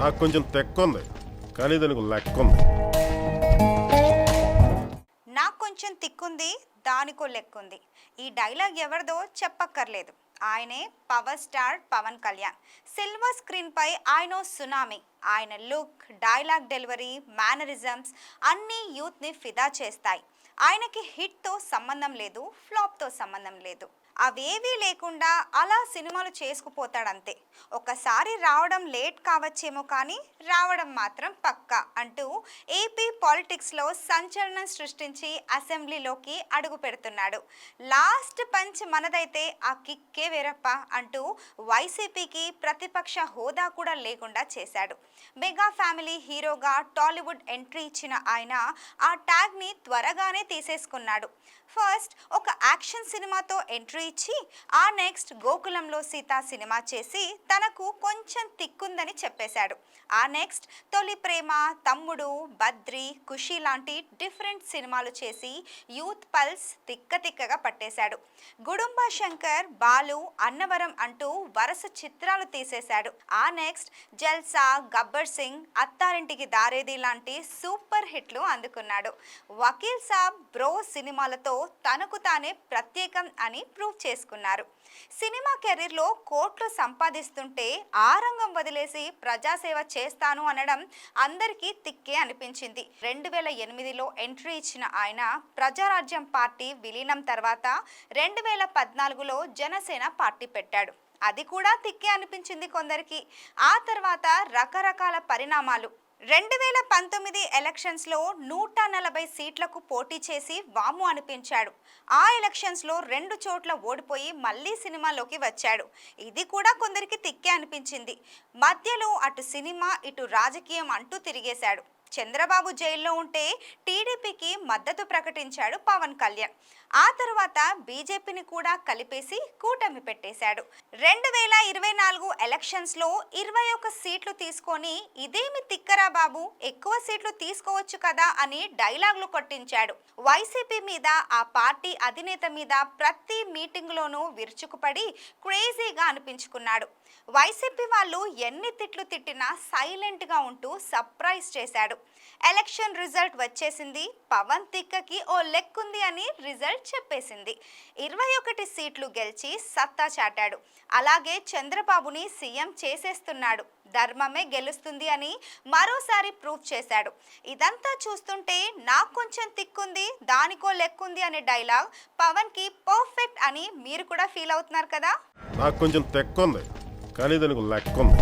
నాకు కొంచెం తెక్కుంది, కానీ దానికి లెక్కుంది. నాకు కొంచెం తిక్కుంది, దానికో లెక్కుంది. ఈ డైలాగ్ ఎవరిదో చెప్పక్కర్లేదు. ఆయనే power star Pawan Kalyan. Silver స్క్రీన్పై ఆయన సునామీ. ఆయన లుక్, డైలాగ్ డెలివరీ, మేనరిజమ్స్ అన్నీ యూత్ని ఫిదా చేస్తాయి. ఆయనకి హిట్తో సంబంధం లేదు, ఫ్లాప్తో సంబంధం లేదు. అవేవీ లేకుండా అలా సినిమాలు చేసుకుపోతాడంతే. ఒకసారి రావడం లేట్ కావచ్చేమో కానీ రావడం మాత్రం పక్కా అంటూ ఏపీ పాలిటిక్స్లో సంచలనం సృష్టించి అసెంబ్లీలోకి అడుగు పెడుతున్నాడు. లాస్ట్ పంచ్ మనదైతే ఆ కిక్కే వేరప్ప అంటూ వైసీపీకి ప్రతిపక్ష హోదా కూడా లేకుండా చేశాడు. మెగా ఫ్యామిలీ హీరోగా టాలీవుడ్ ఎంట్రీ ఇచ్చిన ఆయన ఆ ట్యాగ్ని త్వరగానే తీసేసుకున్నాడు. ఫస్ట్ ఒక యాక్షన్ సినిమాతో ఎంట్రీ ఇచ్చి ఆ నెక్స్ట్ గోకులంలో సీత సినిమా చేసి తనకు కొంచెం తిక్కుందని చెప్పేశాడు. ఆ నెక్స్ట్ తొలి ప్రేమ, తమ్ముడు, బద్రి, ఖుషి లాంటి డిఫరెంట్ సినిమాలు చేసి యూత్ పల్స్ తిక్కగా పట్టేశాడు. గుడుంబ శంకర్, బాలు, అన్నవరం అంటూ వరుస చిత్రాలు తీసేశాడు. ఆ నెక్స్ట్ జల్సా, గబ్బర్ సింగ్, అత్తారింటికి దారేది లాంటి సూపర్ హిట్లు అందుకున్నాడు. వకీల్ సాబ్, బ్రో సినిమాలతో తనకు తానే ప్రత్యేకం అని ప్రూవ్ చేసుకున్నారు. సినిమా కెరీర్లో కోట్లు సంపాదిస్తుంటే ఆ రంగం వదిలేసి ప్రజాసేవ చేస్తాను అనడం అందరికీ తిక్కే అనిపించింది. 2008లో ఎంట్రీ ఇచ్చిన ఆయన ప్రజారాజ్యం పార్టీ విలీనం తర్వాత 2014లో జనసేన పార్టీ పెట్టాడు. అది కూడా తిక్కే అనిపించింది కొందరికి. ఆ తర్వాత రకరకాల పరిణామాలు. 2019 ఎలక్షన్స్లో 140 సీట్లకు పోటీ చేసి వాము అనిపించాడు. ఆ ఎలక్షన్స్లో 2 చోట్ల ఓడిపోయి మళ్ళీ సినిమాలోకి వచ్చాడు. ఇది కూడా కొందరికి తిక్కే అనిపించింది. మధ్యలో అటు సినిమా ఇటు రాజకీయం అంటూ తిరిగేశాడు. చంద్రబాబు జైల్లో ఉంటే టీడీపీకి మద్దతు ప్రకటించాడు పవన్ కళ్యాణ్. ఆ తర్వాత బీజేపీని కూడా కలిపేసి కూటమి పెట్టేశాడు. 2024 ఎలక్షన్స్లో 21 సీట్లు తీసుకొని ఇదేమి తిక్కరా బాబు, ఎక్కువ సీట్లు తీసుకోవచ్చు కదా అని డైలాగులు కొట్టించాడు. వైసీపీ మీద, ఆ పార్టీ అధినేత మీద ప్రతి మీటింగ్లోనూ విరుచుకుపడి క్రేజీగా అనిపించుకున్నాడు. వైసీపీ వాళ్ళు ఎన్ని తిట్లు తిట్టినా సైలెంట్గా ఉంటూ సర్ప్రైజ్ చేశాడు. ఎలక్షన్ రిజల్ట్ వచ్చేసింది. పవన్ తిక్కకి ఓ లెక్కుంది అని రిజల్ట్ చెప్పేసింది. 21 సీట్లు గెలిచి సత్తా చాటాడు. అలాగే చంద్రబాబుని సీఎం చేసేస్తున్నాడు. ధర్మమే గెలుస్తుంది అని మరోసారి ప్రూవ్ చేశాడు. ఇదంతా చూస్తుంటే నాకు కొంచెం తిక్కుంది, దానికో లెక్కుంది అనే డైలాగ్ పవన్కి పర్ఫెక్ట్ అని మీరు కూడా ఫీల్ అవుతున్నారు కదా. నాకు కొంచెం తెక్కుంది, కానీ దానికి లెక్కుంది.